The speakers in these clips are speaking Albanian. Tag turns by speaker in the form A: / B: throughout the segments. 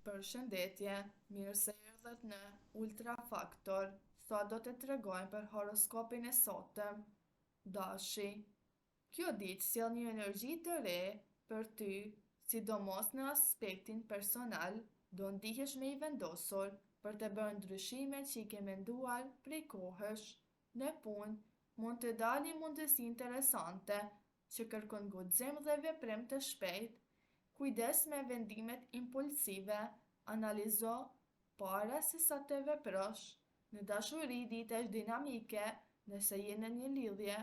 A: Përshëndetje, mirë se erdhët në Ultra Faktor. Sot do të tregojmë për horoskopin e sotëm. Dashi. Kjo ditë sjell një energji të re për ty, sidomos në aspektin personal, do ndihesh me i vendosur për të bërë ndryshimet që i ke menduar prej kohësh. Në punë, mund të dalë një mundësi interesante që kërkon guxim dhe veprim të shpejtë. Kujdes me vendimet impulsive, analizo para se sa të veprosh. Në dashuri dita është dinamike, nëse je në një lidhje,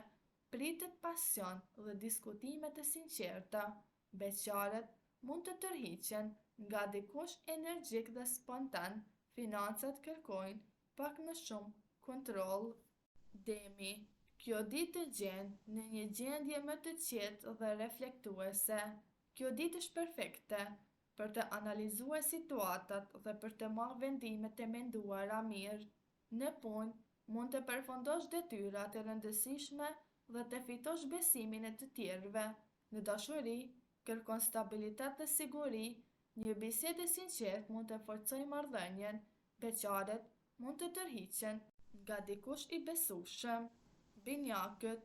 A: pritet pasion dhe diskutime të sinqerta. Beqarët mund të tërhiqen nga dikush energjik dhe spontan, financat kërkojnë pak më shumë kontroll. Demi, kjo ditë të gjen në një gjendje më të qetë dhe reflektuese. Kjo ditë është perfekte për të analizuar situatat dhe për të marrë vendime të menduara mirë. Në punë, mund të përfundosh detyra të rëndësishme dhe të fitosh besimin e të tjerëve. Në dashuri, kërkon stabilitet dhe siguri, një bisedë e sinqertë mund të forcojë marrëdhënien. Beqarët mund të tërhiqen nga dikush i besueshëm. Binjakët,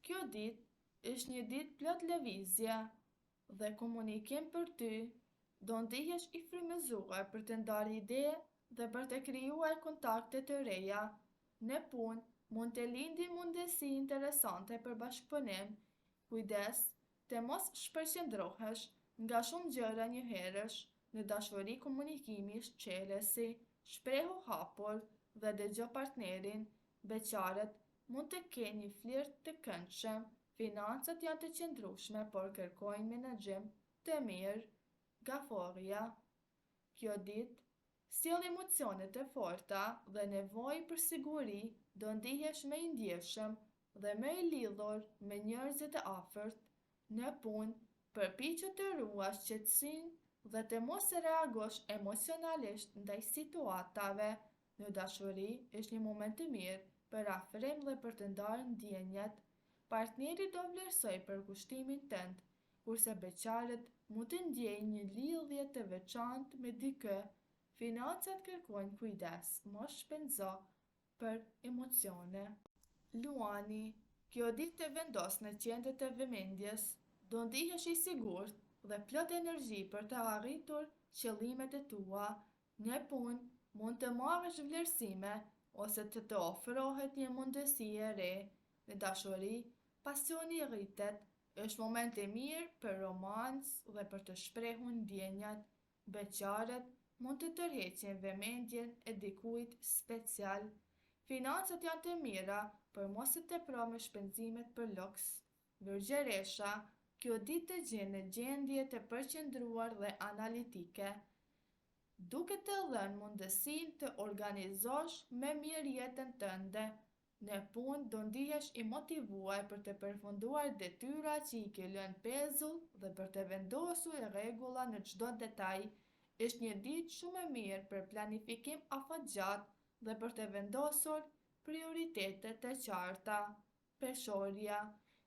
A: kjo ditë është një ditë plot lëvizje dhe komunikim për ty, do ndihesh i frymëzuar për të ndarë ide dhe për të krijuar kontakte të reja. Në punë, mund të lindin mundësi interesante për bashkëpunim. Kujdes të mos shpërqendrohesh nga shumë gjëra njëherësh. Në dashuri komunikimi është çelësi, shprehu hapur dhe dëgjo partnerin. Beqarët mund të kenë një flirt të këndshëm. Financat janë të qëndrueshme, por kërkojnë menaxhim të mirë. Gaforja. Kjo ditë sjell emocione të forta dhe nevojë për siguri, do ndihesh më i ndjeshëm dhe më i lidhur me njerëzit e afërt. Në punë, përpiqu të ruash qetësinë dhe të mos reagosh emocionalisht ndaj situatave. Në dashuri është një moment i mirë për afrim dhe për të ndarë ndjenjat. Partneri do vlerësoj përkushtimin tënd, kurse beqarët mund të ndjejnë një lidhje të veçantë me dikë. Financat kërkojnë kujdes, mos shpenzo për emocione. Luani, kjo ditë të vendos në qendër të vëmendjes, do ndihesh i sigurt dhe plot energji për të arritur qëllimet e tua. Në punë, mund të marrësh vlerësime ose të ofrohet një mundësi e re. Në dashuri, pasioni rritet, është moment i mirë për romancë dhe për të shprehur ndjenjat. Beqarët mund të tërheqin vëmendjen e dikujt special. Financat janë të mira, por mos të tepro me shpenzimet për luks. Virgjëresha, kjo ditë të gjen në gjendje të përqendruar dhe analitike, duke të dhënë mundësinë të organizosh më mirë jetën tënde. Në punë do ndihesh i motivuar për të përfunduar detyrat që i ke lënë pezull dhe për të vendosur rregulla në çdo detaj. Është një ditë shumë e mirë për planifikim afatgjatë dhe për të vendosur prioritete të qarta. Peshorja,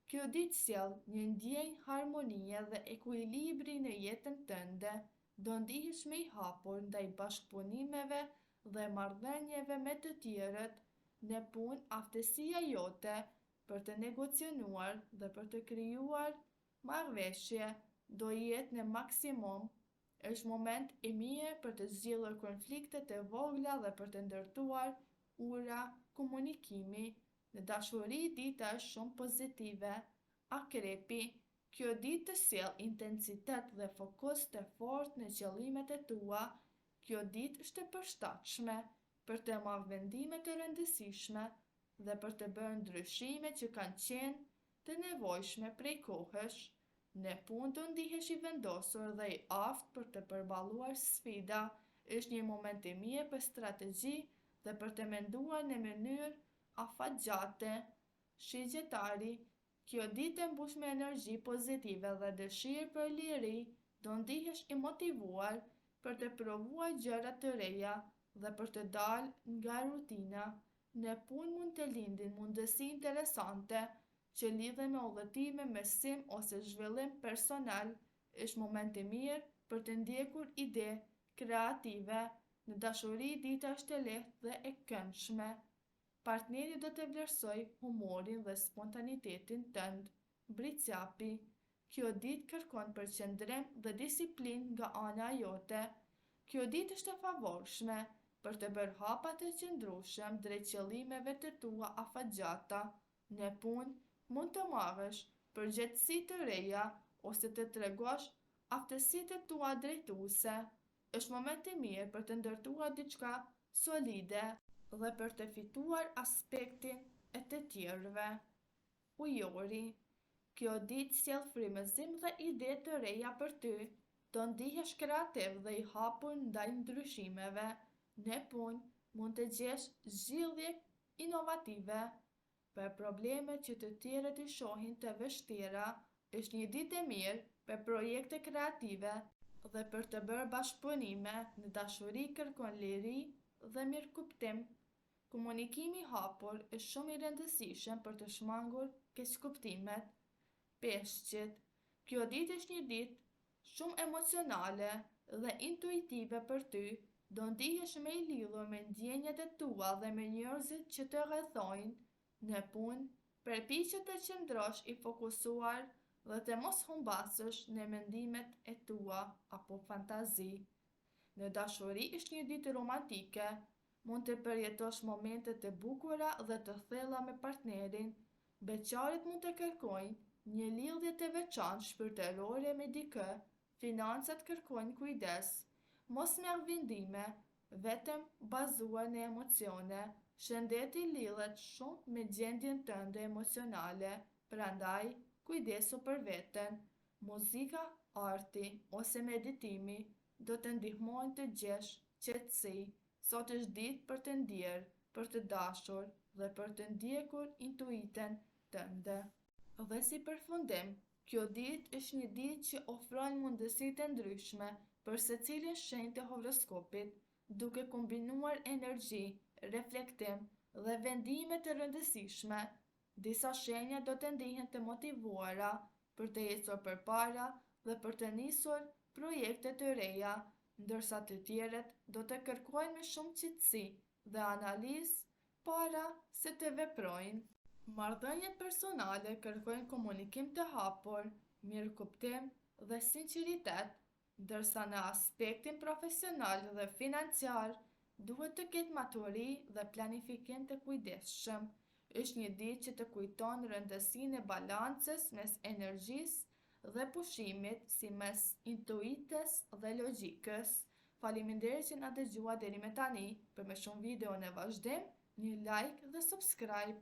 A: kjo ditë sjell një ndjenjë harmonie dhe ekuilibri në jetën tënde. Do ndihesh më i hapur ndaj bashkëpunimeve dhe marrëdhënieve me të tjerët. Në punë, aftësia jote për të negociuar dhe për të krijuar marrëveshje do jetë në maksimum. Është moment i mirë për të zgjidhur konflikte të vogla dhe për të ndërtuar ura komunikimi. Në dashuri dita është shumë pozitive. Akrepi, kjo ditë të sjell intensitet dhe fokus të fortë në qëllimet e tua. Kjo ditë është e përshtatshme për të marrë vendime të rëndësishme dhe për të bërë ndryshime që kanë qenë të nevojshme prej kohësh. Në punë do ndihesh i vendosur dhe i aftë për të përballuar sfida. Është një moment i mirë për strategji dhe për të menduar në mënyrë afatgjate. Shigjetari, kjo ditë e mbush me energji pozitive dhe dëshirë për liri, do ndihesh i motivuar për të provuar gjëra të reja dhe për të dalë nga rutina. Në punë mund të lindin mundësi interesante që lidhen me udhëtime, mësim ose zhvillim personal. Është moment i mirë për të ndjekur ide kreative. Në dashuri dita është e lehtë dhe e këndshme. Partneri do të vlerësoj humorin dhe spontanitetin tënd. Briciapi. Kjo ditë kërkon përqendrim dhe disiplinë nga ana jote. Kjo ditë është e favorshme për të bërë hapa të qëndrueshëm drejt qëllimeve të tua afatgjata. Në punë, mund të marrësh përgjegjësi të reja ose të tregosh aftësitë tua drejtuese. Është moment i mirë për të ndërtuar diçka solide dhe për të fituar aspektin e të tjerëve. Ujori. Kjo ditë sjell frymëzim dhe ide të reja për ty. Do ndihesh kreativ dhe i hapur ndaj ndryshimeve. Në punë, mund të gjesh zgjidhje inovative për probleme që të tjerët i shohin të vështira. Është një ditë e mirë për projekte kreative dhe për të bërë bashkëpunime. Në dashuri kërkon liri dhe mirëkuptim. Komunikimi i hapur është shumë i rëndësishëm për të shmangur keqkuptimet. Peshqit. Kjo ditë është një ditë shumë emocionale dhe intuitive për ty. Do ndihesh më i lidhur me ndjenjat e tua dhe me njerëzit që të rrethojnë. Në punë, përpiqu të qëndrosh i fokusuar dhe të mos humbasësh në mendimet e tua apo fantazi. Në dashuri është një ditë romantike. Mund të përjetosh momente të bukura dhe të thella me partnerin. Beqarit mund të kërkojnë një lidhje të veçantë shpirtërore me dikë. Financat kërkojnë kujdes. Mos merr vendime vetëm bazuar në emocione. Shëndeti lidhet shumë me gjendjen tënde emocionale, prandaj kujdesu për veten. Muzika, arti ose meditimi do të ndihmojnë të gjesh qetësi. Sot është ditë për të ndjerë, për të dashur dhe për të ndjekur intuiten tënde. Dhe si përfundim, kjo ditë është një ditë që ofron mundësi të ndryshme për secilin shenjë të horoskopit, duke kombinuar energji, reflektim dhe vendime të rëndësishme. Disa shenja do të ndihen të motivuara për të ecur përpara dhe për të nisur projekte të reja, ndërsa të tjerët do të kërkojnë me shumë qetësi dhe analizë para se të veprojnë. Marrëdhëniet personale kërkojnë komunikim të hapur, mirëkuptim dhe sinqeritet, ndërsa në aspektin profesional dhe financiar duhet të ketë maturi dhe planifikim të kujdesshëm. Është një ditë që të kujton rëndësinë e balancës mes energjisë dhe pushimit, si mes intuitës dhe logjikës. Faleminderit që na dëgjuat deri më tani. Për më shumë video në vazhdim, një like dhe subscribe.